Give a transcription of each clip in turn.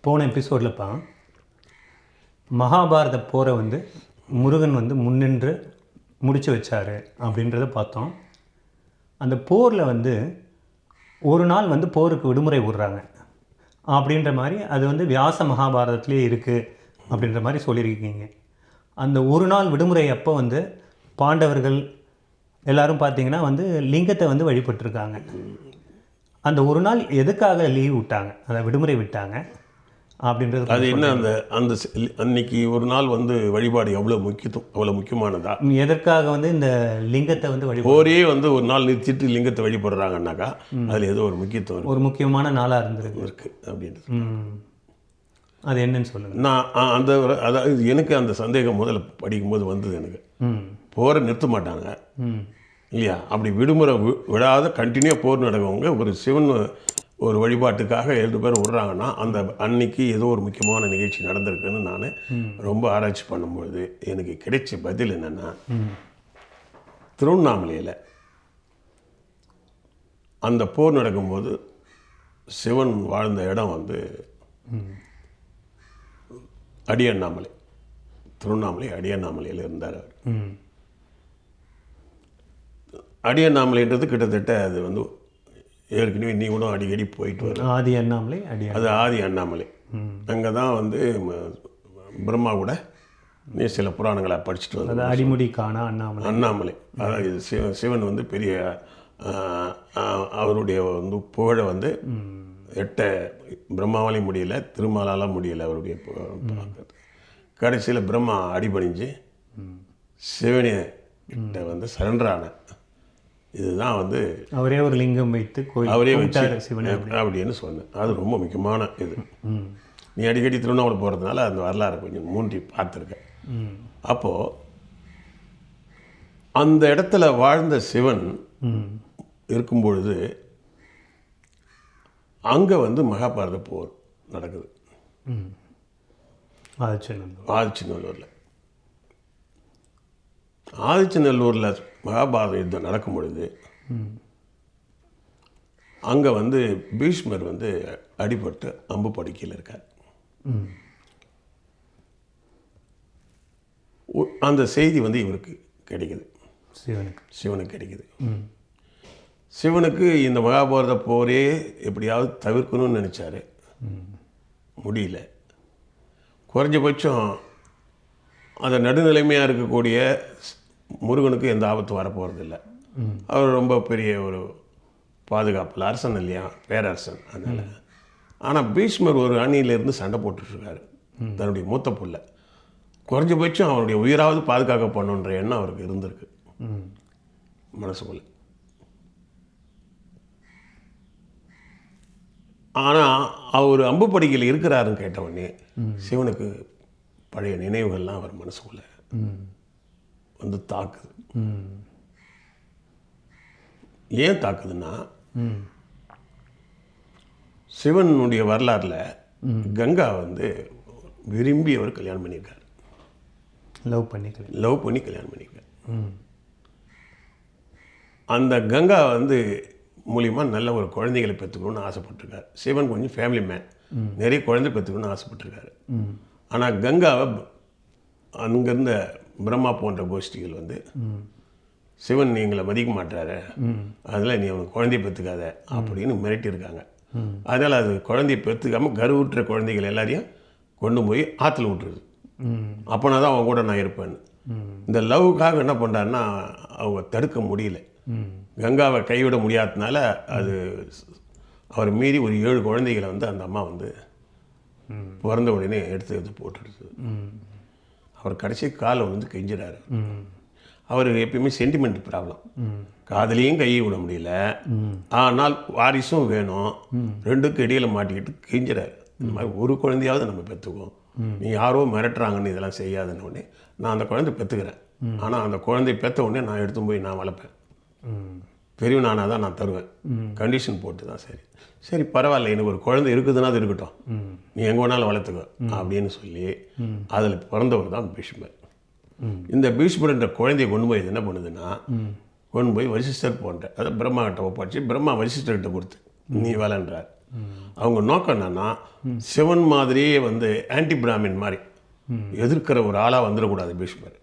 போன எபிசோட்லப்பா மகாபாரத போரை வந்து முருகன் வந்து முன்னின்று முடிச்சு வச்சார் அப்படின்றத பார்த்தோம். அந்த போரில் வந்து ஒரு நாள் வந்து போருக்கு விடுமுறை விடுறாங்க அப்படின்ற மாதிரி அது வந்து வியாச மகாபாரதத்துலேயே இருக்குது அப்படின்ற மாதிரி சொல்லியிருக்கீங்க. அந்த ஒரு நாள் விடுமுறை அப்போ வந்து பாண்டவர்கள் எல்லோரும் பார்த்திங்கன்னா வந்து லிங்கத்தை வந்து வழிபட்டிருக்காங்க. அந்த ஒரு நாள் எதுக்காக லீவ் விட்டாங்க, அதை விடுமுறை விட்டாங்க அப்படின்றது அது என்ன? அந்த அன்னைக்கு ஒரு நாள் வந்து வழிபாடு எவ்வளோ முக்கியமானதா? எதற்காக வந்து இந்த லிங்கத்தை வந்து போரே வந்து ஒரு நாள் நிறுத்திட்டு லிங்கத்தை வழிபடுறாங்கன்னாக்கா அதில் ஏதோ ஒரு முக்கியத்துவம் ஒரு முக்கியமான நாளாக இருக்கு அப்படின்றது. அது என்னன்னு சொல்லுங்கள். நான் அதாவது எனக்கு அந்த சந்தேகம் முதல்ல படிக்கும்போது வந்தது. எனக்கு போரை நிறுத்த மாட்டாங்க இல்லையா? அப்படி விடுமுறை விடாத கண்டினியூவாக போர் நடக்கவங்க ஒரு சிவன் ஒரு வழிபாட்டுக்காக 7 பேர் விடுறாங்கன்னா அந்த அன்னைக்கு ஏதோ ஒரு முக்கியமான நிகழ்ச்சி நடந்திருக்குன்னு நான் ரொம்ப ஆராய்ச்சி பண்ணும்பொழுது எனக்கு கிடைச்ச பதில் என்னென்னா, திருவண்ணாமலையில் அந்த போர் நடக்கும்போது சிவன் வாழ்ந்த இடம் வந்து அடியண்ணாமலை. திருவண்ணாமலை அடியண்ணாமலையில் இருந்தார் அவர். அடியண்ணாமலைன்றது கிட்டத்தட்ட அது வந்து ஏற்கனவே நீ கூட அடிக்கடி போயிட்டு வர ஆதி அண்ணாமலை. அது ஆதி அண்ணாமலை. அங்கே தான் வந்து பிரம்மா கூட நீ சில புராணங்களை படிச்சுட்டு வந்த அடிமுடி காணா அண்ணாமலை. அதாவது சிவன் வந்து பெரிய அவருடைய வந்து புகழை வந்து பிரம்மாவாலையும் முடியல, திருமாலால் முடியலை அவருடைய கடைசியில் பிரம்மா அடிபணிஞ்சு சிவனை கிட்ட வந்து சரண்டரான. இதுதான் வந்து அவரே ஒரு லிங்கம் வைத்து அவரே வச்சு அப்படின்னு சொன்னேன். அது ரொம்ப முக்கியமான இது. நீ அடிக்கடி திருவண்ணாமலை போகிறதுனால அந்த வரலாறு கொஞ்சம் மூன்றி பார்த்துருக்கேன். அப்போது அந்த இடத்துல வாழ்ந்த சிவன் இருக்கும் பொழுது அங்கே வந்து மகாபாரத போர் நடக்குது ஆதிச்சநல்லூரில். ஆதிச்சநல்லூரில் மகாபாரத யுத்தம் நடக்கும் பொழுது அங்கே வந்து பீஷ்மர் வந்து அடிபட்டு அம்பு படுக்கையில் இருக்கார். அந்த செய்தி வந்து இவருக்கு கிடைக்குது, சிவனுக்கு கிடைக்குது. சிவனுக்கு இந்த மகாபாரத போரே எப்படியாவது தவிர்க்கணும்னு நினச்சாரு, முடியல. குறைஞ்சபட்சம் அந்த நடுநிலைமையாக இருக்கக்கூடிய முருகனுக்கு எந்த ஆபத்தும் வரப்போகிறதில்லை. அவர் ரொம்ப பெரிய ஒரு பாதுகாப்பில் அரசன் இல்லையா, பேரரசன். அதனால் ஆனால் பீஷ்மர் ஒரு அணியிலேருந்து சண்டை போட்டுட்ருக்காரு தன்னுடைய மூத்த புள்ள. குறைஞ்சபட்சம் அவருடைய உயிராவது பாதுகாக்க பண்ணணுன்ற எண்ணம் அவருக்கு இருந்திருக்கு மனசுக்குள்ள. ஆனால் அவர் அம்பு படுக்கையில் இருக்கிறாருன்னு கேட்டவுடனே சிவனுக்கு பழைய நினைவுகள்லாம் அவர் மனசுக்குள்ள வந்து தாக்குது. ஏன் தாக்குதுன்னா, சிவனுடைய வரலாறுல கங்கா வந்து விரும்பி அவர் கல்யாணம் பண்ணியிருக்கார். லவ் பண்ணி கல்யாணம் பண்ணியிருக்கார். அந்த கங்கா வந்து மூலியமாக நல்ல ஒரு குழந்தைகளை பெற்றுக்கணும்னு ஆசைப்பட்டிருக்காரு. சிவன் கொஞ்சம் ஃபேமிலி மேன், நிறைய குழந்தை பெற்றுக்கணும்னு ஆசைப்பட்டிருக்காரு. ஆனால் கங்காவை அங்கேருந்த பிரம்மா போன்ற கோஷ்டிகள் வந்து சிவன் நீங்களை மதிக்க மாட்டாரு, அதில் நீ அவனுக்கு குழந்தைய பெற்றுக்காத அப்படின்னு மிரட்டியிருக்காங்க. அதனால் அது குழந்தைய பெற்றுக்காமல் கருவுற்ற குழந்தைகள் எல்லாரையும் கொண்டு போய் ஆற்றுல விட்டுருது. அப்போனா தான் அவங்க கூட நான் இருப்பேன்னு. இந்த லவ்வுக்காக என்ன பண்ணுறாருன்னா, அவங்க தடுக்க முடியல. கங்காவை கைவிட முடியாததுனால அது அவர் மீறி ஒரு 7 குழந்தைகளை வந்து அந்த அம்மா வந்து பிறந்த உடனே எடுத்து போட்டுடுது. அவர் கடைசி காலை வந்து கெஞ்சிடாரு. அவருக்கு எப்பயுமே சென்டிமெண்ட் ப்ராப்ளம். காதலையும் கையை விட முடியல, ஆனால் வாரிசும் வேணும். ரெண்டுக்கும் இடையில் மாட்டிக்கிட்டு கெஞ்சிறாரு. இந்த மாதிரி ஒரு குழந்தையாவது நம்ம பெற்றுக்குவோம், நீ யாரோ மிரட்டுறாங்கன்னு இதெல்லாம் செய்யாதுன்னு உடனே நான் அந்த குழந்தை பெற்றுக்கிறேன். ஆனால் அந்த குழந்தை பெற்ற உடனே நான் எடுத்து போய் நான் வளர்ப்பேன், பெரியவனானா தான் நான் தருவேன், கண்டிஷன் போட்டு தான். சரி பரவாயில்ல, எனக்கு ஒரு குழந்தை இருக்குதுன்னா அது இருக்கட்டும், நீ எங்கே வேணாலும் வளர்த்துக்க அப்படின்னு சொல்லி அதில் பிறந்தவர் தான் பீஷ்மர். இந்த பீஷ்மர் என்ற குழந்தைய கொண்டு போய் என்ன பண்ணுதுன்னா, கொண்டு போய் வசிஷ்டர் போன்ற, அதாவது பிரம்மா கிட்ட ஒப்படைச்சி பிரம்மா வசிஷ்டர்கிட்ட கொடுத்து நீ வேலைன்றார். அவங்க நோக்கம் என்னன்னா சிவன் மாதிரியே வந்து ஆன்டி பிராமின் மாதிரி எதிர்க்கிற ஒரு ஆளாக வந்துடக்கூடாது பீஷ்மர்.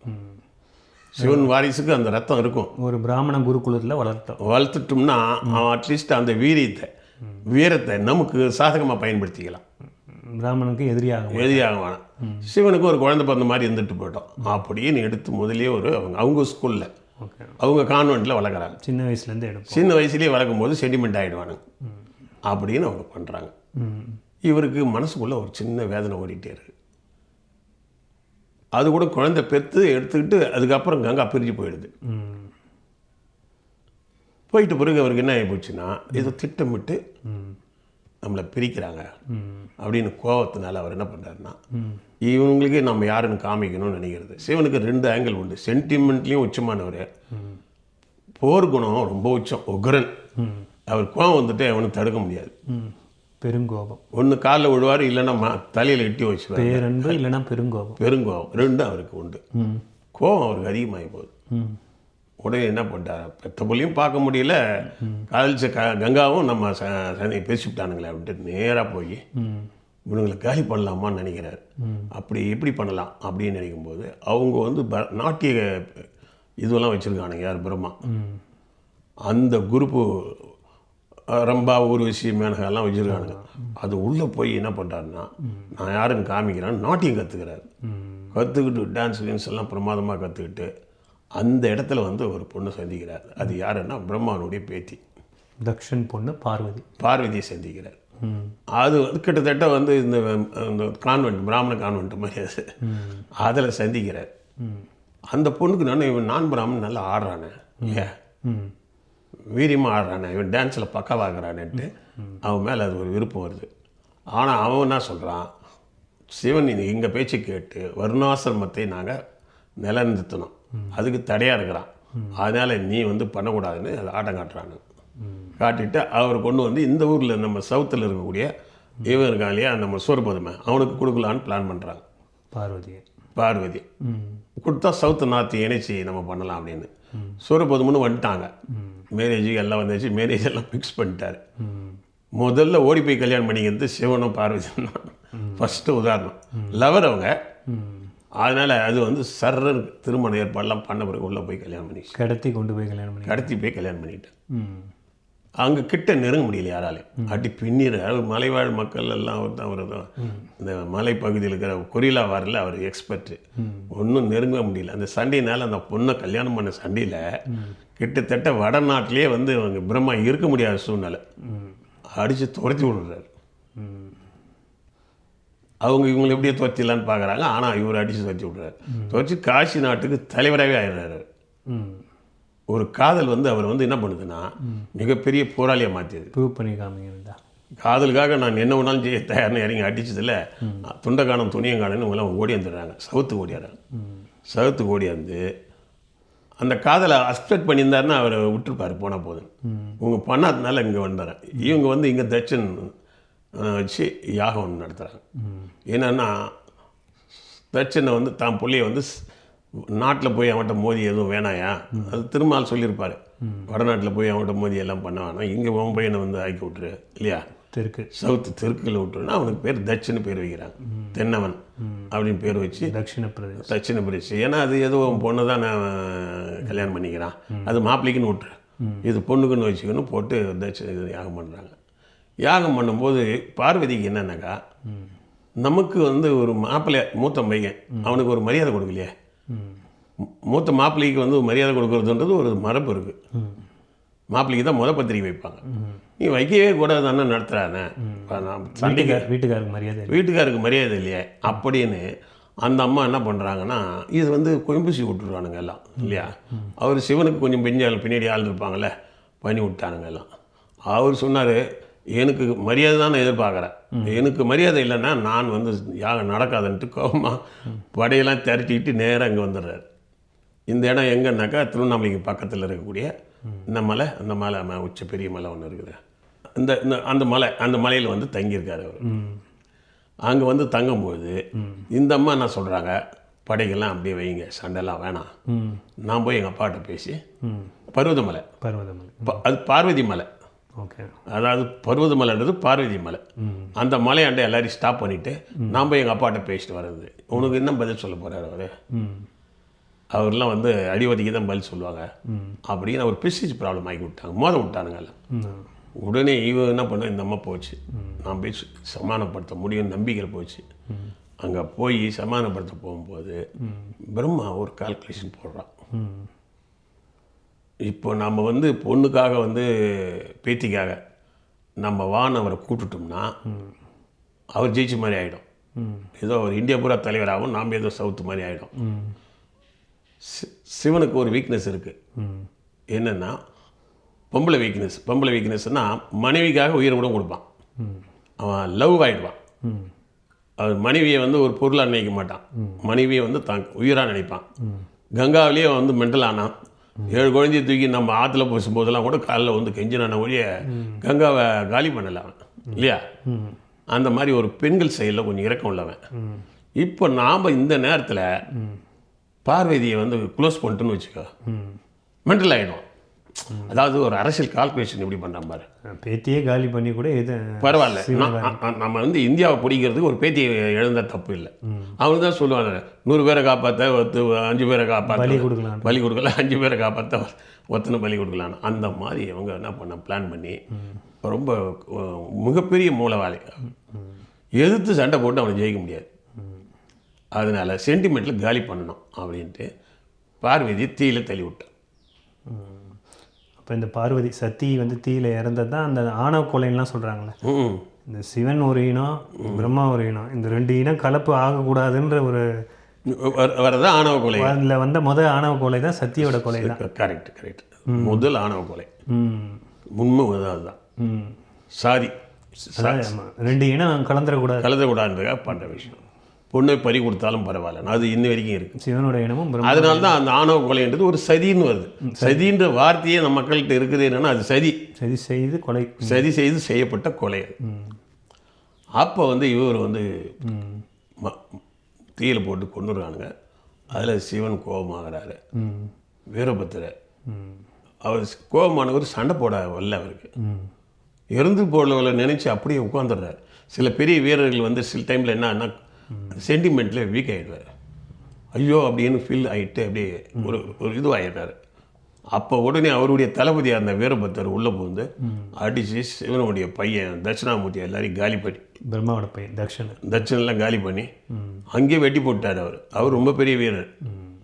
சிவன் வாரிசுக்கு அந்த ரத்தம் இருக்கும். ஒரு பிராமண குருகுலத்தில் வளர்த்துட்டோம்னா அவன் அட்லீஸ்ட் அந்த வீரத்தை நமக்கு சாதகமாக பயன்படுத்திக்கலாம். பிராமணனுக்கு எதிரியாக வேணாம். சிவனுக்கு ஒரு குழந்தை பிறந்த மாதிரி இருந்துட்டு போயிட்டோம் அப்படின்னு எடுத்து முதலே ஒரு அவங்க ஸ்கூலில் அவங்க கான்வெண்ட்டில் வளர்க்குறாங்க. சின்ன வயசுலேயே வளர்க்கும் போது சென்டிமெண்ட் ஆகிடுவானுங்க அப்படின்னு அவங்க பண்ணுறாங்க. இவருக்கு மனசுக்குள்ளே ஒரு சின்ன வேதனை ஓடிட்டே இருக்கு. அது கூட குழந்தை பெற்று எடுத்துக்கிட்டு அதுக்கப்புறம் கங்கா பிரிஞ்சு போயிடுது. போயிட்டு பிறகு அவருக்கு என்ன ஆகி போச்சுன்னா ஏதோ திட்டமிட்டு நம்மளை பிரிக்கிறாங்க அப்படின்னு கோவத்தினால அவர் என்ன பண்ணுறாருன்னா இவங்களுக்கு நம்ம யாருன்னு காமிக்கணும்னு நினைக்கிறது. சிவனுக்கு 2 ஆங்கிள் உண்டு. சென்டிமெண்ட்லேயும் உச்சமானவர், போர் குணம் ரொம்ப உச்சம், உக்ரன். அவர் கோவம் வந்துட்டு அவனுக்கு தடுக்க முடியாது. பெருங்கோபம். ஒன்று காலில் விழுவார், இல்லைன்னா தலையில் எட்டி வச்சுருவார். பேரன்பு இல்லைன்னா பெருங்கோபம் 2 அவருக்கு உண்டு. கோபம் அவருக்கு அதிகமாகி போகுது. உடனே என்ன பண்ணிட்டார், பெத்த பிள்ளையும் பார்க்க முடியல, காதலிச்ச கங்காவும் நம்ம சந்தையை பேசிவிட்டானுங்களே அப்படின்ட்டு நேராக போய் இவனுங்களை காலி பண்ணலாமான்னு நினைக்கிறார். அப்படி எப்படி பண்ணலாம் அப்படின்னு நினைக்கும்போது அவங்க வந்து நாட்டிய இதுவெல்லாம் வச்சுருக்கானுங்க. யார் பிரம்மா அந்த குரூப்பு ரம்பா ஊர்வசி மேனகெல்லாம் வச்சுருக்கானுங்க. அது உள்ளே போய் என்ன பண்ணுறாருன்னா நான் யாருன்னு காமிக்கிறான்னு நாட்டியம் கற்றுக்கிறாரு. கற்றுக்கிட்டு டான்ஸ் கீன்ஸ் எல்லாம் பிரமாதமாக கற்றுக்கிட்டு அந்த இடத்துல வந்து ஒரு பொண்ணு சந்திக்கிறார். அது யாருன்னா பிரம்மானுடைய பேத்தி தக்ஷன் பொண்ணு பார்வதியை சந்திக்கிறார். அது வந்து கிட்டத்தட்ட வந்து இந்த கான்வென்ட் பிராமண கான்வென்ட் மாதிரி அது அதில் சந்திக்கிறார். அந்த பொண்ணுக்கு நான் பிராமணன் நல்லா ஆடுறானே, வீரியமாக ஆடுறானே, இவன் டான்ஸில் பக்கவாகிறானேன்ட்டு அவன் மேலே அது ஒரு விருப்பம் வருது. ஆனால் அவன் என்ன சொல்கிறான், சிவன் எங்கள் பேச்சு கேட்டு வருணாசிரமத்தை நாங்கள் நிலநிறுத்தணும், அதுக்கு தடையாக இருக்கிறான், அதனால் நீ வந்து பண்ணக்கூடாதுன்னு அதை ஆட்டம் காட்டுறானு. காட்டிட்டு அவர் கொண்டு வந்து இந்த ஊரில் நம்ம சவுத்தில் இருக்கக்கூடிய இவன் இருக்கான் இல்லையா நம்ம சூரபதுமை, அவனுக்கு கொடுக்கலான்னு பிளான் பண்ணுறாங்க. பார்வதி கொடுத்தா சவுத்து நார்த்து இணைச்சி நம்ம பண்ணலாம் அப்படின்னு. சூரபதுமன்னு வந்துட்டாங்க. மேரேஜுக்கு எல்லாம் வந்துச்சு. மேரேஜ் எல்லாம் ஃபிக்ஸ் பண்ணிட்டார். முதல்ல ஓடி போய் கல்யாணம் பண்ணிக்கிறது சிவனும் பார்வதியும் தான் ஃபஸ்ட்டு உதாரணம். லவர் அவங்க. அதனால் அது வந்து சர்றர் திருமண ஏற்பாடெல்லாம் பண்ண பிறகு உள்ளே போய் கல்யாணம் பண்ணி கடத்தி போய் கல்யாணம் பண்ணிட்டேன். அங்கே கிட்ட நெருங்க முடியல யாராலையும். அடி பின்னிற மலைவாழ் மக்கள் எல்லாம் அவர் தான் இந்த மலைப்பகுதியில் இருக்கிற கொரிலா வாரில் அவர் எக்ஸ்பர்ட்டு. ஒன்றும் நெருங்க முடியல. அந்த சண்டையினால் அந்த பொண்ணை கல்யாணம் பண்ண சண்டையில் கிட்டத்தட்ட வடநாட்டிலே வந்து அவங்க பிரம்மா இருக்க முடியாத சூழ்நிலை. அடித்து துரத்தி விடுறாரு. அவங்க இவங்களை எப்படியே துரத்திடலான்னு பார்க்குறாங்க. ஆனால் இவர் அடித்து துரத்தி விடுறாரு. துரத்தி காசி நாட்டுக்கு தலைவராகவே ஆயிடுறாரு. ஒரு காதல் வந்து அவர் வந்து என்ன பண்ணுதுன்னா மிகப்பெரிய போராளியாக மாற்றியது. ப்ரூவ் பண்ணி காமிங்க. காதலுக்காக நான் என்ன வேணாலும் செய்ய தயார்னு இறங்கி அடிச்சதில் துண்டக்கானம் துணியங்கானன்னு இவங்களாம் ஓடி வந்துடுறாங்க. சவுத்துக்கு ஓடியாந்து அந்த காதலை அக்செப்ட் பண்ணியிருந்தாருன்னா அவரை விட்டுருப்பார் போனால் போதும். இவங்க பண்ணாதனால இங்கே வந்துடுறேன். இவங்க வந்து இங்கே தட்சன் வச்சு யாகம் ஒன்று நடத்துகிறாங்க. என்னன்னா தட்சனை வந்து தான் பிள்ளைய வந்து நாட்டில் போய் அவன்கிட்ட மோதி எதுவும் வேணாயா, அது திருமால் சொல்லியிருப்பார். வடநாட்டில் போய் அவன்கிட்ட மோதி எல்லாம் பண்ண வேணாம், இங்கே உன் பையனை வந்து ஆக்கி விட்டுரு இல்லையா, சவுத்து தெற்கில் விட்டுருன்னா அவனுக்கு பேர் தட்சன்னு பேர் வைக்கிறாங்க. தென்னவன் அப்படின்னு பேர் வச்சு தட்சிண பிரதேஷ். ஏன்னா அது ஏதோ பொண்ணு தான் நான் கல்யாணம் பண்ணிக்கிறான், அது மாப்பிள்ளைக்குன்னு விட்டுரு, இது பொண்ணுக்குன்னு வச்சுக்கணும் போட்டு தட்சிண யாகம் பண்ணுறாங்க. யாகம் பண்ணும்போது பார்வதிக்கு என்னன்னாக்கா நமக்கு வந்து ஒரு மாப்பிள்ளை மூத்த பையன் அவனுக்கு ஒரு மரியாதை கொடுக்கலையே. மூத்த மாப்பிள்ளைக்கு வந்து மரியாதை கொடுக்கறதுன்றது ஒரு மரபு இருக்குது. மாப்பிள்ளைக்கு தான் முத பத்திரிக்கை வைப்பாங்க. நீ வைக்கவே கூடாது தானே நடத்துகிறானே, வீட்டுக்காருக்கு மரியாதை இல்லையே அப்படின்னு அந்த அம்மா என்ன பண்ணுறாங்கன்னா இது வந்து கொயம்பூசி விட்டுருவானுங்க எல்லாம் இல்லையா. அவர் சிவனுக்கு கொஞ்சம் பின்னாடி ஆள் இருப்பாங்கள்ல, பண்ணி விட்டானுங்க எல்லாம். அவர் சொன்னார் எனக்கு மரியாதை தான் நான் எதிர்பார்க்குறேன், எனக்கு மரியாதை இல்லைன்னா நான் வந்து யாகம் நடக்காதுன்ட்டு கோபமாக படையெல்லாம் திரட்டிக்கிட்டு நேராக இங்கே வந்துடுறாரு. இந்த இடம் எங்கன்னாக்கா திருவண்ணாமலைக்கு பக்கத்தில் இருக்கக்கூடிய இந்த மலை, அந்த மலை உச்ச பெரிய மலை ஒன்று இருக்குது. அந்த மலையில் வந்து தங்கியிருக்காரு அவர். அங்கே வந்து தங்கும்போது இந்த அம்மா என்ன சொல்கிறாங்க, படைகள்லாம் அப்படியே வைங்க, சண்டைலாம் வேணாம், நான் போய் எங்கள் அப்பாட்ட பேசி பர்வதமலை அது பார்வதி மலை ஓகே. அதாவது பர்வதமலைன்றது பார்வதி மலை. அந்த மலையாண்ட எல்லாரையும் ஸ்டாப் பண்ணிவிட்டு நாம் எங்கள் அப்பாட்ட பேசிட்டு வர்றது. உனக்கு என்ன பதில் சொல்ல போகிறார் அவர்? அவர்லாம் வந்து அடிவதிக்கு தான் பதில் சொல்லுவாங்க அப்படின்னு அவர் பிசிஜ் ப்ராப்ளம் ஆகி விட்டாங்க, விட்டானுங்க எல்லாம். உடனே இவன் என்ன பண்ண, இந்த அம்மா போச்சு, நான் போய் சமாதானப்படுத்த முடியும் நம்பிக்கையில் போச்சு. அங்கே போய் சமாதானப்படுத்த போகும்போது பிரம்மா ஒரு கால்குலேஷன் போடுறான். இப்போ நம்ம வந்து பொண்ணுக்காக வந்து பேத்திக்காக நம்ம அவரை கூப்பிட்டுட்டோம்னா அவர் ஜெயிச்ச மாதிரி ஆகிடும். ஏதோ அவர் இந்தியா பூரா தலைவராகவும் நாம் ஏதோ சவுத்து மாதிரி ஆகிடும். சிவனுக்கு ஒரு வீக்னஸ் இருக்குது. என்னென்னா பொம்பளை வீக்னஸ்னால் மனைவிக்காக உயிரை கூட கொடுப்பான். அவன் லவ் ஆகிடுவான். அவர் மனைவியை வந்து ஒரு பொருளாக நினைக்க மாட்டான், மனைவியை வந்து தான் உயிராக நினைப்பான். கங்காவிலேயே வந்து மென்டல் ஆனான். 7 குழந்தைய தூக்கி நம்ம ஆற்றுல பேசும்போதெல்லாம் கூட காலில் வந்து கெஞ்சினான ஒழிய கங்காவை காலி பண்ணலாம் இல்லையா? அந்த மாதிரி ஒரு பெண்கள் செயலில் கொஞ்சம் இறக்கம் உள்ளவன். இப்போ நாம் இந்த நேரத்தில் பார்வதியை வந்து க்ளோஸ் பண்ணிட்டுன்னு வச்சுக்கோ, மென்டல் ஆகிடும். அதாவது ஒரு அரசியல் கால்குலேஷன் எப்படி பண்ணுறான் பாரு. பேத்தியே காலி பண்ணி கூட இது பரவாயில்ல. நம்ம வந்து இந்தியாவை பிடிக்கிறதுக்கு ஒரு பேத்தியை எழுந்த தப்பு இல்லை. அவங்க தான் சொல்லுவாங்க 100 பேரை காப்பாற்ற 5 பேரை காப்பாற்ற பலி கொடுக்கலாம், 5 பேரை காப்பாற்ற ஒத்தனை பலி கொடுக்கலாம். அந்த மாதிரி அவங்க என்ன பண்ண பிளான் பண்ணி ரொம்ப மிகப்பெரிய மூலவாளி, எதிர்த்து சண்டை போட்டு அவனை ஜெயிக்க முடியாது. அதனால் சென்டிமெண்ட்டில் காலி பண்ணணும் அப்படின்ட்டு பார்வதி தீயில தள்ளி விட்டான். இப்போ இந்த பார்வதி சத்தி வந்து தீயில இறந்தது தான் அந்த ஆணவ கொலைலாம் சொல்கிறாங்களே. இந்த சிவன் ஒரு இனம், பிரம்மா ஒரு இனம், இந்த 2 இனம் கலப்பு ஆகக்கூடாதுன்ற ஒரு வரதான் ஆணவ கொலை. அதில் வந்த ஆணவ கொலை தான் சத்தியோட கொலை தான். கரெக்ட். முதல் ஆணவ கொலை உண்மை அதுதான். சாதி 2 இனம் கலந்துடக்கூடாதுன்றதுக்காக பண்ணுற விஷயம். பொண்ணை பறி கொடுத்தாலும் பரவாயில்ல, அது இன்ன வரைக்கும் இருக்குது. சிவனோட இனமும் அதனால தான் அந்த ஆணவ கொலைன்றது ஒரு சதின்னு வருது. சதின்ற வார்த்தையே நம்ம மக்கள்கிட்ட இருக்குது. என்னென்னா அது சதி செய்து செய்யப்பட்ட கொலை. அப்போ வந்து இவர் வந்து தீயில போட்டு கொண்டுறானுங்க. அதில் சிவன் கோபமாகறாரு. வீரபத்திரர் அவர் கோபமானவர் சண்டை போட வரல, அவருக்கு இறந்து போடல நினச்சி அப்படியே உட்காந்துடுறாரு. சில பெரிய வீரர்கள் வந்து சில டைமில் என்னன்னா சென்டிமெண்ட்டில் வீக் ஆகிடுவார். ஐயோ அப்படின்னு ஃபீல் ஆகிட்டு அப்படியே ஒரு இதுவாகிடுறாரு. அப்போ உடனே அவருடைய தளபதி அந்த வீரபத்தர் உள்ளே போந்து அடித்து சிவனுடைய பையன் தட்சிணாமூர்த்தி எல்லாரையும் காலி பண்ணி, பிரம்மாவோட பையன் தட்சணெல்லாம் காலி பண்ணி அங்கேயே வெட்டி போட்டார். அவர் ரொம்ப பெரிய வீரர்.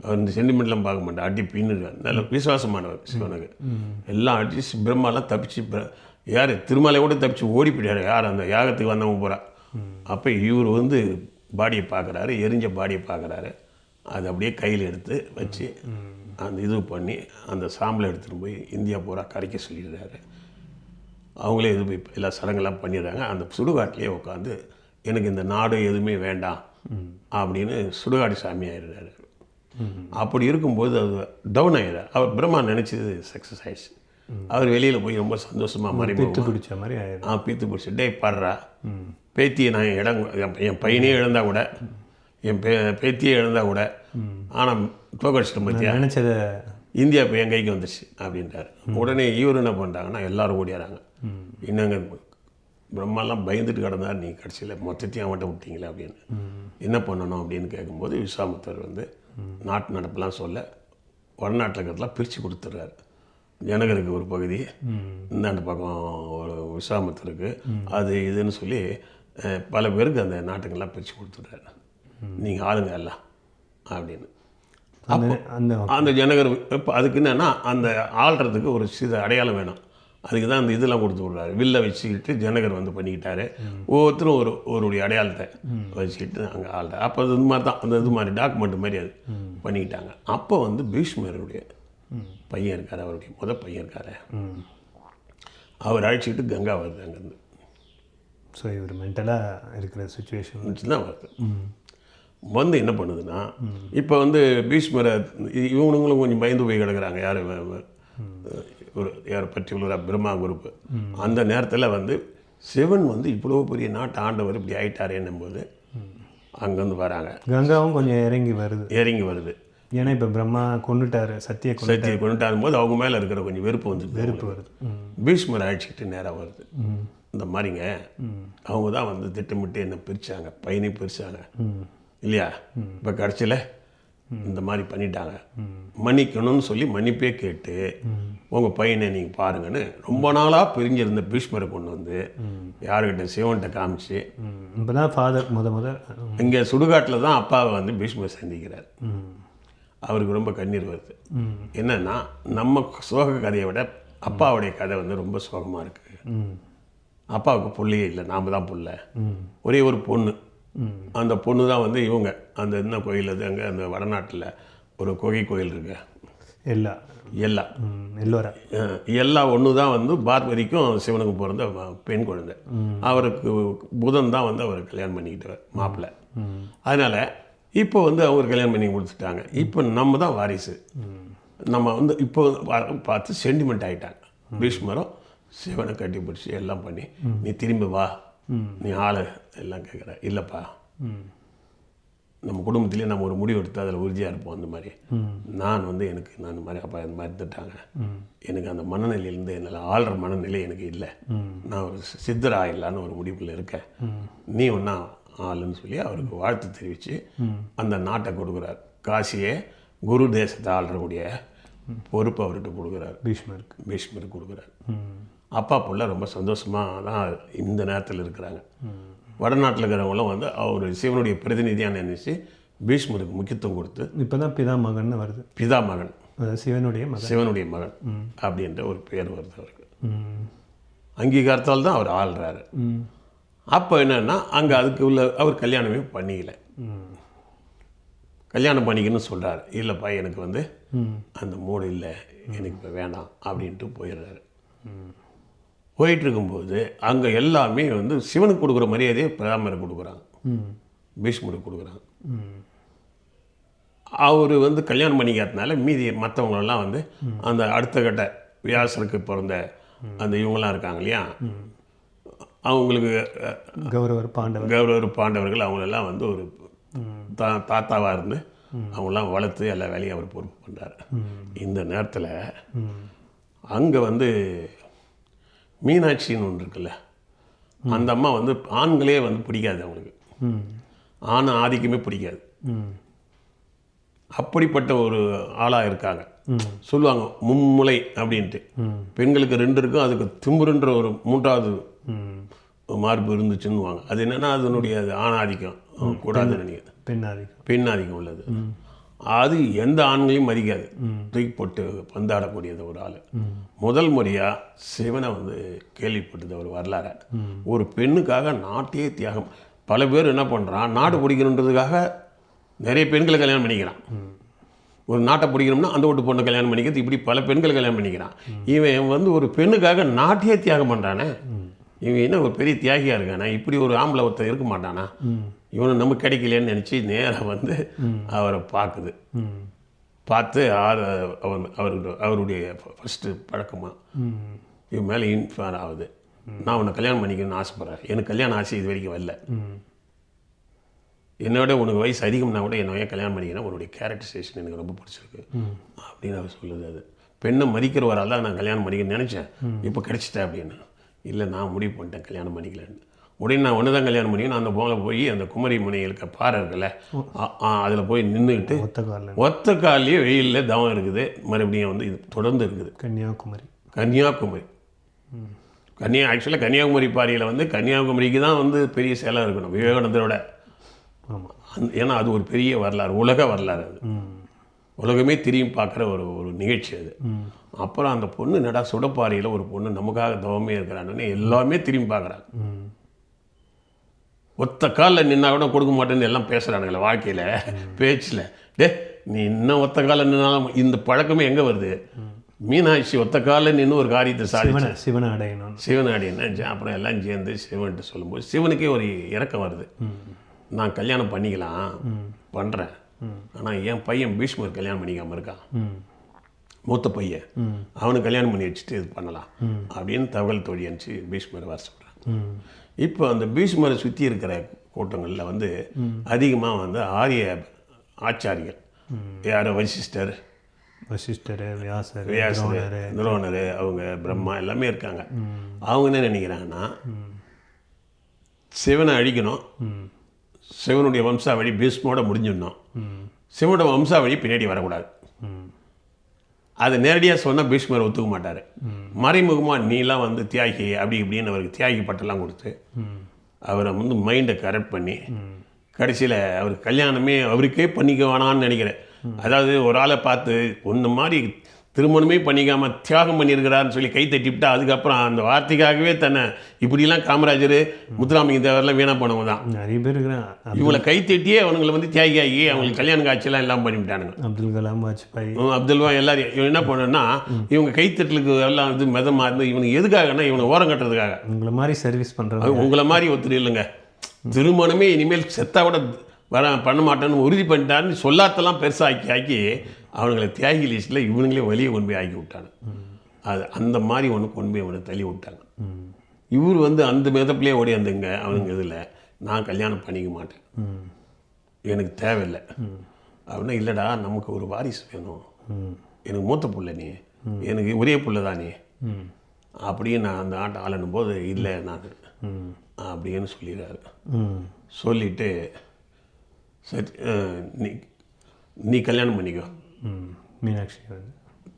அவர் இந்த சென்டிமெண்ட்லாம் பார்க்க மாட்டார், அடி பின்னுறார். நல்ல விசுவாசமானவர் சிவனுக்கு. எல்லாம் அடிச்சு பிரம்மாலாம் தப்பிச்சு, யார் திருமலை கூட தப்பிச்சு ஓடி போயிட்டார். யார் அந்த யாகத்துக்கு வந்தவங்க போகிறா. அப்போ இவர் வந்து பாடியை பார்க்குறாரு, எரிஞ்ச பாடியை பார்க்குறாரு. அதை அப்படியே கையில் எடுத்து வச்சு அந்த இது பண்ணி அந்த சாம்பலை எடுத்துகிட்டு போய் இந்தியா பூரா கரைக்க சொல்லிடுறாரு. அவங்களே இது போய் எல்லா சடங்கெல்லாம் பண்ணிடுறாங்க. அந்த சுடுகாட்டிலே உட்காந்து எனக்கு இந்த நாடு எதுவுமே வேண்டாம் அப்படின்னு சுடுகாடு சாமி ஆயிடுறாரு. அப்படி இருக்கும்போது அது டவுன் ஆகிடுறாரு. அவர் பிரம்மா நினச்சது சக்ஸஸ் ஆயிடுச்சு. அவர் வெளியில் போய் ரொம்ப சந்தோஷமாக மாதிரி பிடிச்ச மாதிரி பீத்து பிடிச்சி டே பாடுறா, பேத்தியை நான் என் பையனே இழந்தா கூட, என் பேத்தியே இழந்தா கூட, ஆனால் தோக்கடிச்சிட்டோம் பற்றியா, நினச்சத இந்தியா இப்போ என் கைக்கு வந்துச்சு அப்படின்றார். உடனே இவர் என்ன பண்ணுறாங்கன்னா எல்லாரும் ஓடியாராங்க. என்னங்க பிரம்மாலாம் பயந்துட்டு கிடந்தார், நீ கடைசியில் மொத்தத்தையும் அவன்கிட்ட விட்டீங்களே அப்படின்னு. என்ன பண்ணணும் அப்படின்னு கேட்கும்போது விஸ்வாமித்திரர் வந்து நாட்டு நடப்பெல்லாம் சொல்ல வடநாட்டில் இருக்கிறதெல்லாம் பிரித்து கொடுத்துட்றாரு. ஜனகருக்கு ஒரு பகுதி, இந்தாண்ட பக்கம் ஒரு விஸ்வாமித்திரருக்கு, அது இதுன்னு சொல்லி பல பேருக்கு அந்த நாட்டுக்கெல்லாம் பிரித்து கொடுத்துட்றாரு. நீங்கள் ஆளுங்க எல்லாம் அப்படின்னு. அந்த ஜனகர் இப்போ அதுக்கு என்னென்னா அந்த ஆள்றதுக்கு ஒரு சில அடையாளம் வேணும். அதுக்கு தான் அந்த இதெல்லாம் கொடுத்து விட்றாரு. வில்லை வச்சுக்கிட்டு ஜனகர் வந்து பண்ணிக்கிட்டாரு. ஒவ்வொருத்தரும் ஒருடைய அடையாளத்தை வச்சுக்கிட்டு அங்கே ஆள்றாரு. அப்போ அது இது மாதிரி தான், அந்த இது மாதிரி டாக்குமெண்ட் மாதிரி அது பண்ணிக்கிட்டாங்க. அப்போ வந்து பீஷ்மருடைய பையன் இருக்கார், அவருடைய பையன் இருக்கார், அவர் அழைச்சிக்கிட்டு கங்கா வருது அங்கேருந்து. ஸோ இவர் மென்டலாக இருக்கிற சுச்சுவேஷன் தான் வருது. வந்து என்ன பண்ணுதுன்னா, இப்போ வந்து பீஷ்மரை இவனுங்களும் கொஞ்சம் பயந்து போய் கிடக்குறாங்க. யார் பர்டிகுலராக பிரம்மா குரூப்பு. அந்த நேரத்தில் வந்து சிவன் வந்து இவ்வளோ பெரிய நாட்டு ஆண்டவர் இப்படி ஆயிட்டார் என்னும்போது அங்கேருந்து வராங்க. கங்காவும் கொஞ்சம் இறங்கி வருது. ஏன்னா இப்போ பிரம்மா கொண்டுட்டாரு, சத்தியை சத்தியை கொண்டுட்டாரும் போது அவங்க மேலே இருக்கிற கொஞ்சம் வெறுப்பு வந்து வெறுப்பு வருது. பீஷ்மர் அழைச்சிக்கிட்டு நேராக வருது. இந்த மாதிரிங்க அவங்க தான் வந்து திட்டமிட்டு என்ன பிரித்தாங்க, பையனையும் பிரித்தாங்க இல்லையா. இப்போ கடைசியில் இந்த மாதிரி பண்ணிட்டாங்க, மன்னிக்கணும்னு சொல்லி மன்னிப்பே கேட்டு உங்கள் பையனை நீங்கள் பாருங்கன்னு ரொம்ப நாளாக பிரிஞ்சிருந்த பீஷ்மரை கொண்டு வந்து யாருக்கிட்ட சிவன்கிட்ட காமிச்சு இப்போ தான் ஃபாதர் முத இங்கே சுடுகாட்டில் தான் அப்பாவை வந்து பீஷ்மர் சந்திக்கிறார். அவருக்கு ரொம்ப கண்ணீர் வருது. என்னன்னா நம்ம சோக கதையை விட அப்பாவுடைய கதை வந்து ரொம்ப சோகமாக இருக்குது. அப்பாவுக்கு பிள்ளையே இல்லை, நாம் தான் பிள்ளை. ஒரே ஒரு பொண்ணு. அந்த பொண்ணு தான் வந்து இவங்க அந்த என்ன கோயில் அது அங்கே அந்த வடநாட்டில் ஒரு குகை கோயில் இருக்கு, எல்லா ஒன்று தான் வந்து பார்வதிக்கும் சிவனுக்கு பிறந்த பெண் குழந்தை. அவருக்கு புதன் தான் வந்து அவர் கல்யாணம் பண்ணிக்கிட்டு மாப்பிள்ளை. அதனால் இப்போ வந்து அவர் கல்யாணம் பண்ணி கொடுத்துட்டாங்க. இப்போ நம்ம தான் வாரிசு. நம்ம வந்து இப்போ பார்த்து சென்டிமெண்ட் ஆகிட்டாங்க. பீஷ்மரும் சிவனை கட்டி பிடிச்சி எல்லாம் பண்ணி நீ திரும்பி வா, நீ ஆளை எல்லாம் கேட்குற. இல்லைப்பா, நம்ம குடும்பத்திலே நம்ம ஒரு முடிவு எடுத்து அதில் உறுதியாக இருப்போம். அந்த மாதிரி நான் வந்து எனக்கு நான் மாதிரி அப்பா இந்த மாதிரி இருந்துட்டாங்க, எனக்கு அந்த மனநிலையிலேருந்து என்னால் ஆள்ற மனநிலை எனக்கு இல்லை, நான் ஒரு சித்தர் ஆயிடலான்னு ஒரு முடிவில் இருக்கேன், நீ ஒன்றா ஆளுன்னு சொல்லி அவருக்கு வாழ்த்து தெரிவித்து அந்த நாட்டை கொடுக்குறார். காசியே குரு தேசத்தை ஆள்றக்கூடிய பொறுப்பு அவர்கிட்ட கொடுக்குறாரு. பீஷ்மருக்கு கொடுக்குறாரு. அப்பா பிள்ளை ரொம்ப சந்தோஷமாக தான் இந்த நேரத்தில் இருக்கிறாங்க. வடநாட்டில் இருக்கிறவங்களும் வந்து அவர் சிவனுடைய பிரதிநிதியாக நினைச்சு பீஷ்மருக்கு முக்கியத்துவம் கொடுத்து இப்போ தான் பிதா மகன் வருது. பிதா மகன், சிவனுடைய மகன் அப்படின்ற ஒரு பேர் வருது அவருக்கு. அங்கீகாரத்தால் தான் அவர் ஆள்றாரு. அப்போ என்னன்னா அங்கே அதுக்கு உள்ள அவர் கல்யாணமே பண்ணிக்கல. கல்யாணம் பண்ணிக்கணும்னு சொல்கிறார். இல்லைப்பா, எனக்கு வந்து அந்த மூடு இல்லை, எனக்கு இப்போ வேணாம் அப்படின்ட்டு போயிடுறாரு. போயிட்டு இருக்கும்போது அங்கே எல்லாமே வந்து சிவனுக்கு கொடுக்குற மரியாதையை பிரதாமரை கொடுக்குறாங்க, பீஷ்மருக்கு கொடுக்குறாங்க. அவர் வந்து கல்யாணம் பண்ணிக்காதனால மீதி மற்றவங்களெல்லாம் வந்து அந்த அடுத்த கட்ட வியாசருக்கு பிறந்த அந்த இவங்களாம் இருக்காங்க இல்லையா, அவங்களுக்கு கௌரவர் பாண்டவர்கள் அவங்களெல்லாம் வந்து ஒரு தாத்தாவாக இருந்து அவங்களாம் வளர்த்து எல்லா வேலையும் அவர் பொறுப்பு பண்ணுறாரு. இந்த நேரத்தில் அங்கே வந்து மீனாட்சின்னு ஒன்று இருக்குல்ல, அந்த அம்மா வந்து ஆண்களே வந்து பிடிக்காது அவங்களுக்கு, ஆண் ஆதிக்கமே பிடிக்காது. அப்படிப்பட்ட ஒரு ஆளாக இருக்காங்க. சொல்லுவாங்க மும்முலை அப்படின்ட்டு. பெண்களுக்கு 2 இருக்கும், அதுக்கு திம்புருன்ற ஒரு 3வது மார்பு இருந்துச்சுன்னுவாங்க. அது என்னென்னா அதனுடைய ஆண் ஆதிக்கம் கூடாதுன்னு நினைக்கிறேன், பெண் ஆதிக்கம் உள்ளது. அது எந்த ஆண்களையும் மதிக்காது, தூக்கி போட்டு பந்தாடக்கூடியது ஒரு ஆள். முதல் முறையாக சிவனை வந்து கேள்விப்பட்டது ஒரு வரலாறு. ஒரு பெண்ணுக்காக நாட்டையே தியாகம். பல பேர் என்ன பண்ணுறான், நாடு பிடிக்கணுன்றதுக்காக நிறைய பெண்களை கல்யாணம் பண்ணிக்கிறான். ஒரு நாட்டை பிடிக்கணும்னா அந்த வீட்டு பொண்ணை கல்யாணம் பண்ணிக்கிறது, இப்படி பல பெண்களை கல்யாணம் பண்ணிக்கிறான். இவன் வந்து ஒரு பெண்ணுக்காக நாட்டையே தியாகம் பண்ணுறானே, இவன் என்ன ஒரு பெரிய தியாகியாக இருக்கானா, இப்படி ஒரு ஆம்பளை ஒருத்தர் இருக்க மாட்டானா, இவனை நம்ம கிடைக்கலன்னு நினச்சி நேராக வந்து அவரை பார்க்குது. பார்த்து அவருடைய ஃபஸ்ட்டு பழக்கமாக இவன் மேலே இன்ஃபேர் ஆகுது. நான் உன்னை கல்யாணம் பண்ணிக்கணும்னு ஆசைப்பட்றேன், எனக்கு கல்யாணம் ஆசை இது வரைக்கும் வரல, என்னோட உனக்கு வயசு அதிகம்னா கூட என்னைய கல்யாணம் பண்ணிக்கிறேன், உன்னுடைய கேரக்டரைசேஷன் எனக்கு ரொம்ப பிடிச்சிருக்கு அப்படின்னு அவர் சொல்லுது. அது பெண்ணை மதிக்கிறவரால் தான் நான் கல்யாணம் பண்ணிக்கணும்னு நினச்சேன், இப்போ கிடைச்சிட்டேன் அப்படின்னு. இல்லை, நான் முடிவு பண்ணிட்டேன் கல்யாணம் பண்ணிக்கலன்னு. உடனே நான் ஒன்று தான் கல்யாணம் பண்ணிக்கணும். அந்த போல போய் அந்த குமரி முனை இருக்க பாறை இருக்குல்ல, அதில் போய் நின்றுக்கிட்டு ஒத்த காலையே வெயிலில் தவம் இருக்குது. மறுபடியும் வந்து இது தொடர்ந்து இருக்குது. ஆக்சுவலாக கன்னியாகுமரி பாறையில் வந்து கன்னியாகுமரிக்கு தான் வந்து பெரிய சேலம் இருக்கணும் விவேகானந்தரோட. ஏன்னா அது ஒரு பெரிய வரலாறு, உலக வரலாறு. அது உலகமே திரும்பி பார்க்குற ஒரு நிகழ்ச்சி அது. அப்புறம் அந்த பொண்ணு நடா சுடப்பாறையில் ஒரு பொண்ணு நமக்காக தவமே இருக்கிறான்னு எல்லாமே திரும்பி பார்க்குறாங்க. ஒத்த காலில் நின்னா கூட கொடுக்க மாட்டேன்னு எல்லாம் பேசுகிறானுங்களே வாழ்க்கையில், பேச்சில். நீ இன்னும் ஒத்த காலில் நின்னாலும் இந்த பழக்கமே எங்கே வருது? மீனாட்சி ஒத்த காலில் நின்று ஒரு காரியத்தை சாதிச்சு சிவனை அடையணும். அப்புறம் எல்லாம் சேர்ந்து சிவன்ட்டு சொல்லும்போது சிவனுக்கே ஒரு இறக்கம் வருது. நான் கல்யாணம் பண்ணிக்கலாம் பண்ணுறேன், ஆனால் என் பையன் பீஷ்மர் கல்யாணம் பண்ணிக்காமல் இருக்கான், மூத்த பையன், அவனுக்கு கல்யாணம் பண்ணி வச்சுட்டு இது பண்ணலாம் அப்படின்னு தகவல் தோழி அனுப்பிச்சு பீஷ்மரை வர சொல்கிறான். இப்போ அந்த பீஷ்மரை சுற்றி இருக்கிற கூட்டங்களில் வந்து அதிகமாக வந்து ஆரிய ஆச்சாரிகள் யார் வசிஷ்டர், வசிஷ்டர், வியாசர், வியாசர், துரோணர், அவங்க பிரம்மா எல்லாமே இருக்காங்க. அவங்க என்ன நினைக்கிறாங்கன்னா சிவனை அழிக்கணும், சிவனுடைய வம்சாவழி பீஷ்மோட முடிஞ்சிடணும், சிவனோட வம்சாவழி பின்னாடி வரக்கூடாது. அதை நேரடியாக சொன்னால் பீஷ்மர் ஒத்துக்க மாட்டார். மறைமுகமாக நீலாம் வந்து தியாகி அப்படி இப்படின்னு அவருக்கு தியாகி பட்டெல்லாம் கொடுத்து அவரை வந்து மைண்டை கரெக்ட் பண்ணி கடைசியில் அவர் கல்யாணமே அவருக்கே பண்ணிக்க வேணான்னு நினைக்கிறேன். அதாவது ஒரு ஆளை பார்த்து ஒன்று மாதிரி திருமணமே பண்ணிக்காமல் தியாகம் பண்ணியிருக்கிறான்னு சொல்லி கை தட்டிவிட்டா அதுக்கப்புறம் அந்த வார்த்தைக்காகவே தன்னை இப்படிலாம் காமராஜர், முத்துராமலிங்க தேவரெல்லாம் வீணாக போனவங்க தான் நிறைய பேர் இருக்கிறாங்க. இவங்களை கை தட்டியே அவங்களை வந்து தியாகி ஆகி அவங்களுக்கு கல்யாண காட்சியெல்லாம் எல்லாம் பண்ணிவிட்டானுங்க. அப்துல் கலாம், வாஜ்பாய், அப்துல்வா எல்லாரையும் இவன் என்ன பண்ணனா இவங்க கைத்தட்டலுக்கு எல்லாம் வந்து மிதமாக இருந்து இவனுக்கு எதுக்காகனா இவனை ஓரம் கட்டுறதுக்காக. உங்களை மாதிரி சர்வீஸ் பண்ணுறாங்க. உங்களை மாதிரி ஒருத்தர் இல்லைங்க, திருமணமே இனிமேல் செத்தா கூட பண்ண மாட்டேன்னு உறுதி பண்ணிட்டான்னு சொல்லாத்தெல்லாம் பெருசாக ஆக்கி அவனுங்களை தியாகி லிஸ்ட்டில் இவனுங்களே வெளியே கொண்டு போய் ஆக்கி விட்டாங்க. அது அந்த மாதிரி ஒன்று கொண்டு போய் அவனை தள்ளி விட்டாங்க. இவர் வந்து அந்த மிதப்பிலே ஓடி வந்தங்க அவனுங்க இதில் நான் கல்யாணம் பண்ணிக்க மாட்டேன், எனக்கு தேவையில்லை அப்படின்னா, இல்லைடா நமக்கு ஒரு வாரிசு வேணும், எனக்கு மூத்த புள்ள நீ, எனக்கு ஒரே புள்ள தான் நீ அப்படின்னு நான் அந்த ஆட்டை ஆளணும் போது இல்லை நான் அப்படின்னு சொல்லிடுறாரு. சொல்லிவிட்டு சரி நீ கல்யாணம் பண்ணிக்கோ, மீனாட்சி வந்து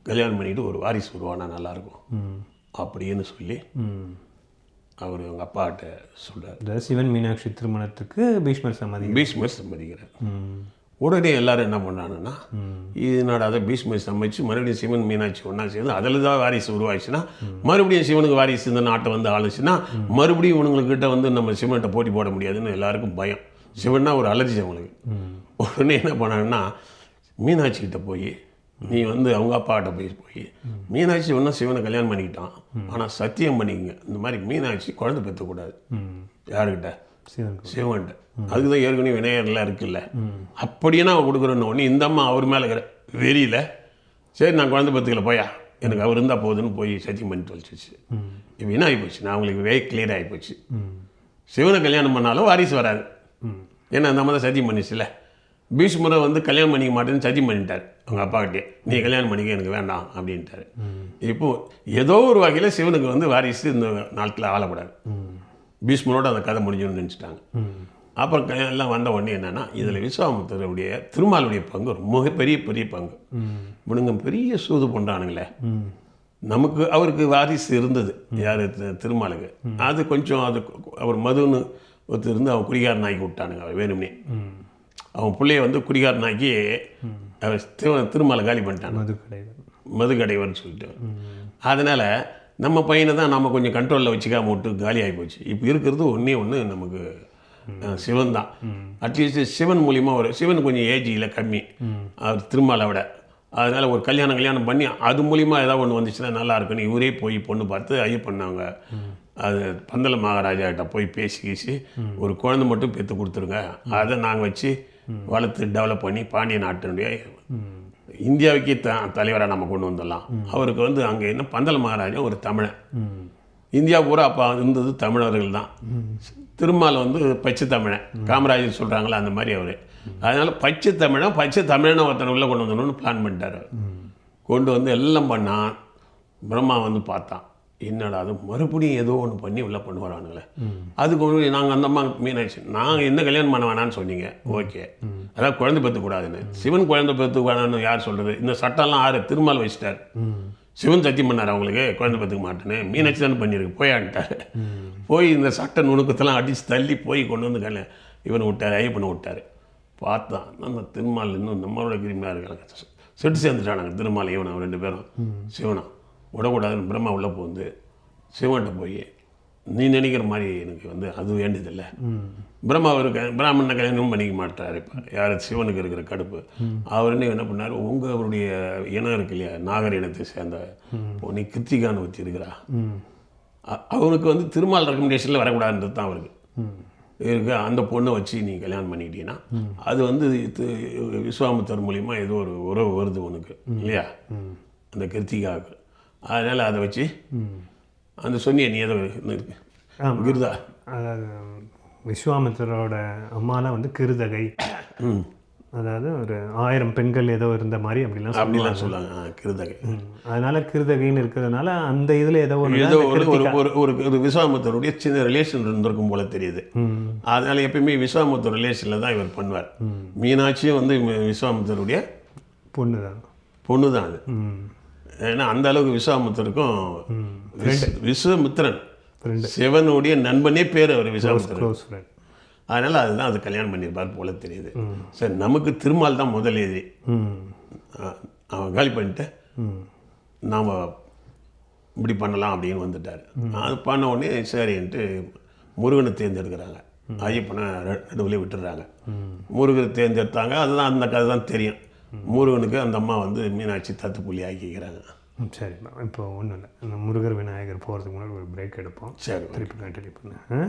கல்யாணம் பண்ணிவிட்டு ஒரு வாரிசு உருவானா நல்லாயிருக்கும் அப்படின்னு சொல்லி அவர் அவங்க அப்பாட்ட சொல்கிறார். சிவன் மீனாட்சி திருமணத்துக்கு பீஷ்மர் சம்மதிக்கிறார். உடனே எல்லாரும் என்ன பண்ணாங்கன்னா இதனால அதை பீஷ்மர் சமைச்சு மறுபடியும் சிவன் மீனாட்சி ஒன்றா சேர்ந்து அதில் தான் வாரிசு உருவாச்சுன்னா மறுபடியும் சிவனுக்கு வாரிசு இந்த நாட்டை வந்து ஆளுச்சுன்னா மறுபடியும் இவனுங்கக்கிட்ட வந்து நம்ம சிவன்கிட்ட போட்டி போட முடியாதுன்னு எல்லாருக்கும் பயம். சிவன்னா ஒரு அலர்ஜி அவங்களுக்கு. உடனே என்ன பண்ணாங்கன்னா மீனாட்சிக்கிட்ட போய் நீ வந்து அவங்க அப்பாக்கிட்ட போய் மீனாட்சி ஒன்றும் சிவனை கல்யாணம் பண்ணிக்கிட்டான், ஆனால் சத்தியம் பண்ணிக்கங்க இந்த மாதிரி மீனாட்சி குழந்தை பெற்றக்கூடாது. யாருக்கிட்ட? சிவன்கிட்ட. அதுக்கு தான் ஏற்கனவே விநாயகர்லாம் இருக்குல்ல, அப்படியே நான் கொடுக்குறேன்னு ஒன்று இந்த அம்மா அவர் மேலே இருக்கிற வெறியில் சரி நான் குழந்தை பெற்றுக்கல போயா எனக்கு அவர் இருந்தால் போகுதுன்னு போய் சத்தியம் பண்ணிட்டு வச்சிச்சு. இப்போ என்ன ஆகிப்போச்சு, நான் அவங்களுக்கு கிளியர் ஆகிப்போச்சு. சிவனை கல்யாணம் பண்ணாலும் வாரிசு வராது, ஏன்னா அந்த அம்மா தான் சத்தியம் பண்ணிச்சுல. பீஷ்மரை வந்து கல்யாணம் பண்ணிக்க மாட்டேன்னு சத்தியம் பண்ணிட்டார் அவங்க அப்பாக்கிட்டே, நீ கல்யாணம் பண்ணிக்க எனக்கு வேண்டாம் அப்படின்ட்டார். இப்போது ஏதோ ஒரு வகையில் சிவனுக்கு வந்து வாரிசு இந்த நாட்களில் ஆளப்படாது. பீஷ்மரோட அந்த கதை முடிஞ்சுன்னு நினச்சிட்டாங்க. அப்புறம் எல்லாம் வந்த உடனே என்னென்னா இதில் விஸ்வாமித்திரருடைய திருமாலுடைய பங்கு ஒரு மிகப்பெரிய பங்கு. இவனுங்க பெரிய சூது பண்ணுறானுங்களே, நமக்கு அவருக்கு வாரிசு இருந்தது யார் திருமாலுக்கு, அது கொஞ்சம் அது அவர் மதுன்னு ஒருத்தர் இருந்து அவன் குடிகாரன் ஆக்கி விட்டானுங்க. அவர் வேணும்னே அவன் பிள்ளைய வந்து குடிகாரன் ஆக்கி அவர் திருமாலை காலி பண்ணிட்டான், மதுக்கடைவர்னு சொல்லிட்டு. அதனால் நம்ம பையனை தான் நம்ம கொஞ்சம் கண்ட்ரோலில் வச்சுக்காம விட்டு காலி ஆகி போச்சு. இப்போ இருக்கிறது ஒன்று நமக்கு சிவன் தான். அட்லீஸ்ட் சிவன் மூலிமா சிவன் கொஞ்சம் ஏஜியில் கம்மி அவர் திருமாலை விட, அதனால் ஒரு கல்யாணம் பண்ணி அது மூலிமா ஏதாவது ஒன்று வந்துச்சுன்னா நல்லா இருக்குன்னு இவரே போய் பொண்ணு பார்த்து ஐயப்பண்ணாங்க. அது பந்தல மகாராஜாக்கிட்ட போய் பேசி ஒரு குழந்தை மட்டும் பெற்று கொடுத்துருங்க, அதை நாங்கள் வச்சு வளர்த்து டெவலப் பண்ணி பாண்டிய நாட்டினுடைய இந்தியாவுக்கே தலைவராக நம்ம கொண்டு வந்துடலாம். அவருக்கு வந்து அங்கே என்ன பந்தல மகாராஜா ஒரு தமிழன், இந்தியா பூரா அப்போ இருந்தது தமிழர்கள் தான். திருமால் வந்து பச்சை தமிழன், காமராஜர் சொல்கிறாங்களே அந்த மாதிரி அவர். அதனால் பச்சை தமிழனை ஒருத்தனை உள்ளே கொண்டு வந்துடணும்னு பிளான் பண்ணிட்டார். கொண்டு வந்து எல்லாம் பண்ணான். பிரம்மா வந்து பார்த்தான், என்னடா அது மறுபடியும் ஏதோ ஒன்று பண்ணி உள்ளே கொண்டு வரானுங்களே. அதுக்கு ஒன்று நாங்கள் அந்த அம்மா மீனாட்சி நாங்கள் என்ன கல்யாணம் பண்ண வேணான்னு சொன்னீங்க, ஓகே, அதாவது குழந்தை பெற்றுக்கூடாதுன்னு. சிவன் குழந்தை பெற்றுக்கூடாதுன்னு யார் சொல்கிறது? இந்த சட்டம்லாம் யார் திருமால் வச்சிட்டார். சிவன் சத்தியம் பண்ணார் அவங்களுக்கு குழந்தை பெற்றுக்க மாட்டேன்னு, மீனாட்சி தானே பண்ணியிருக்கு போயான்ட்டார். போய் இந்த சட்ட நுணுக்கத்தெல்லாம் அடித்து தள்ளி போய் கொண்டு வந்து இவனை விட்டார், ஐயப்பனை விட்டார். பார்த்தான் நம்ம திருமால் இன்னும் நம்மளோட கிருமியாக இருக்காங்க, செட்டு சேர்ந்துட்டானாங்க திருமால் இவனை ரெண்டு பேரும். சிவனா விடக்கூடாதுன்னு பிரம்மா உள்ளே போந்து சிவன்கிட்ட போய் நீ நினைக்கிற மாதிரி எனக்கு வந்து அது வேண்டியதில்லை. பிரம்மா அவருக்கு பிராமணனை கல்யாணமும் பண்ணிக்க மாட்டார். இப்போ யார் சிவனுக்கு இருக்கிற கடுப்பு அவர் என்ன பண்ணார், அவருடைய இனம் இருக்கு இல்லையா, நாகர் இனத்தை சேர்ந்த நீ கிருத்திகான்னு வச்சு இருக்கிறா, அவருக்கு வந்து திருமால் ரெக்கமெண்டேஷனில் வரக்கூடாதுன்றது தான் அவருக்கு இருக்கு. அந்த பொண்ணை வச்சு நீ கல்யாணம் பண்ணிக்கிட்டீங்கன்னா அது வந்து விஸ்வாமித்தர் மூலிமா ஏதோ ஒரு உறவு வருது உனக்கு இல்லையா அந்த கிருத்திகாவுக்கு. அதனால் அதை வச்சு அந்த சொன்னிய நீ ஏதோ இருக்கு கிருதா, அதாவது விஸ்வாமித்திரோட அம்மாலாம் வந்து கிருதகை, அதாவது ஒரு 1000 பெண்கள் ஏதோ இருந்த மாதிரி அப்படிலாம் அப்படிலாம் சொல்லுவாங்க கிருதகை. அதனால கிருதகைன்னு இருக்கிறதுனால அந்த இதில் ஏதோ ஒரு ஏதோ ஒரு விஸ்வாமித்தருடைய சின்ன ரிலேஷன் இருந்திருக்கும் போல தெரியுது. அதனால எப்பயுமே விஸ்வாமித்தர் ரிலேஷனில் தான் இவர் பண்ணுவார். மீனாட்சியும் வந்து விஸ்வாமித்தருடைய பொண்ணு தான் அது. ஏன்னா அந்த அளவுக்கு விஸ்வாமித்தருக்கும் விஸ்வமித்திரன் சிவனுடைய நண்பனே பேர் அவர் விஸ்வாமித்திரன். அதனால் அதுதான் அது கல்யாணம் பண்ணியிருப்பார் போல தெரியுது. சரி, நமக்கு திருமால் தான் முதல் எதிரி. அவன் காலி பண்ணிட்டு நாம் இப்படி பண்ணலாம் அப்படின்னு வந்துட்டார். அது பண்ண உடனே சரின்ட்டு முருகனை தேர்ந்தெடுக்கிறாங்க. ஐயப்பனை நடுவில் விட்டுடுறாங்க. முருகனை தேர்ந்தெடுத்தாங்க. அதுதான் அந்த கதை தான் தெரியும். முருகனுக்கு அந்த அம்மா வந்து மீனாட்சி தத்து புள்ளி ஆக்கிக்கிறாங்க. சரி, இப்போ ஒன்றும் இல்லை. அந்த முருகர் விநாயகர் போகிறதுக்கு முன்னாடி ஒரு பிரேக் எடுப்போம். சரி, திருப்பி கண்டினியூ பண்ணேன்.